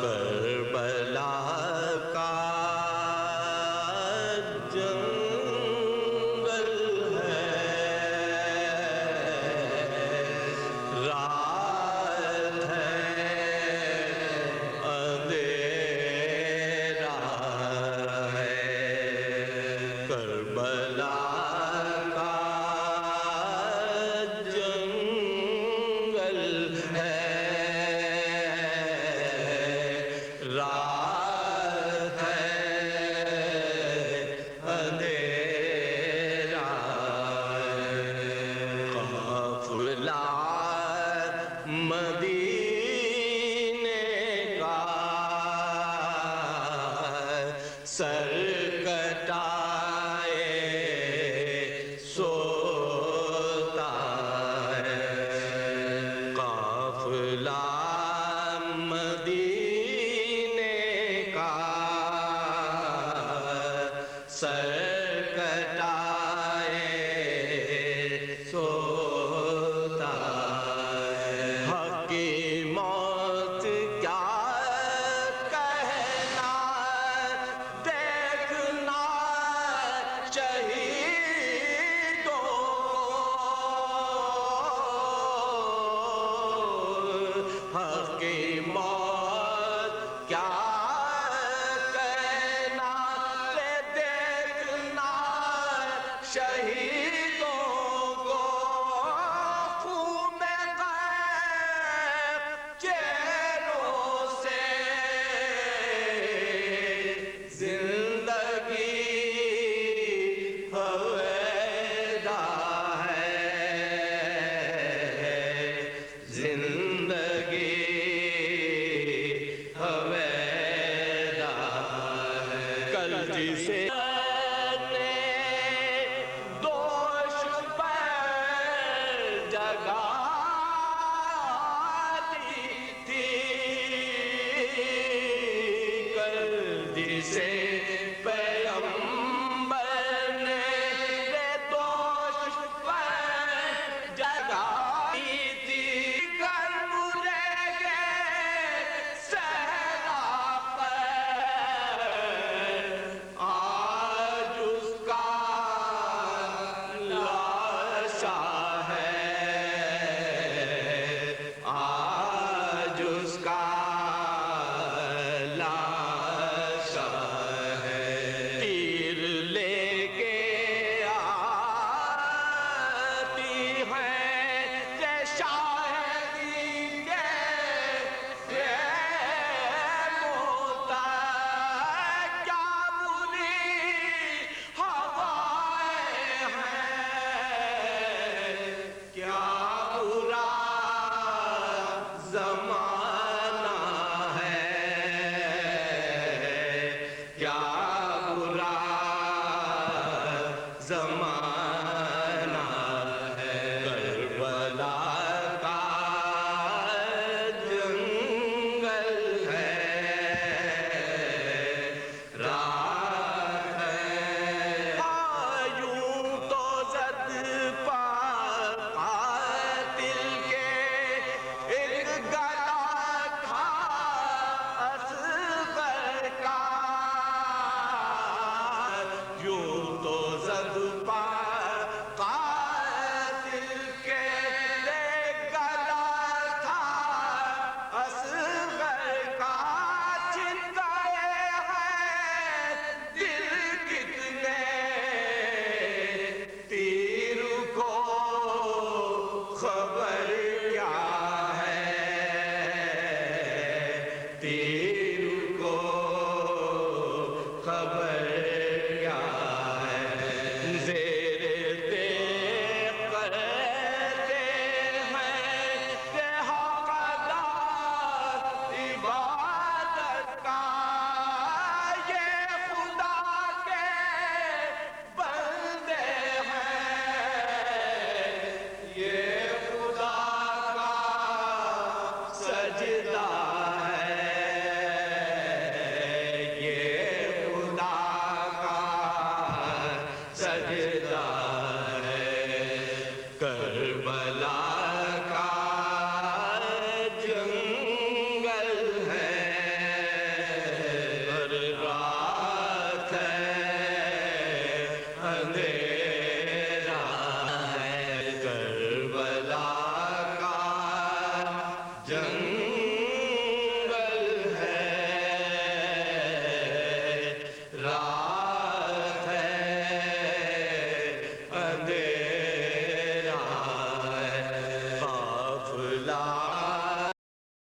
کربلا کا جنگل ہے، رات ہے اندھیرا ہے، کربلا کا جنگل ہے، رات ہے اندھیرا ہے، قافلہ مدینے کا سر کٹائے سوتا ہے، قافلہ مدینے کا سر کٹائے سوتا ہے، حق کی موت کیا کہنا، دیکھنا شہیدوں کو، حق کی موت کیا کہنا، دیکھنا شہیدوں کو، خون غیر چہروں سے زندگی ہویدا ہے، زندگی ہویدا ہے، کل جسے نے دوش پر جگا دی تھی، کل جسے پیغمبر نے دوش پر جگا دی تھی، کل مرے گے صحرا پر، آج اس کا لاشا ہے، آج اس کا لاشا ہے، تیر لے کے آتی ہیں کہ شاہدی کے موتا، کیا بری ہوائیں ہیں، کیا برا زمانہ ہے، کیا برا زمانہ ہے، کربلا کا جنگل ہے، رات ہے، یوں تو زد پا قاتل کے ایک گلا تھا اصغر کا، یوں تو زد پا قاتل کے ایک گلا تھا اصغر کا، چھن گئے ہیں دل کتنے تیر کو خبر کیا ہے، تیر کو خبر کیا ہے، زیر تیغ کرتے ہیں کہ حقدار عبادت کا، یہ خدا کے بندے ہیں، یہ خدا جنگ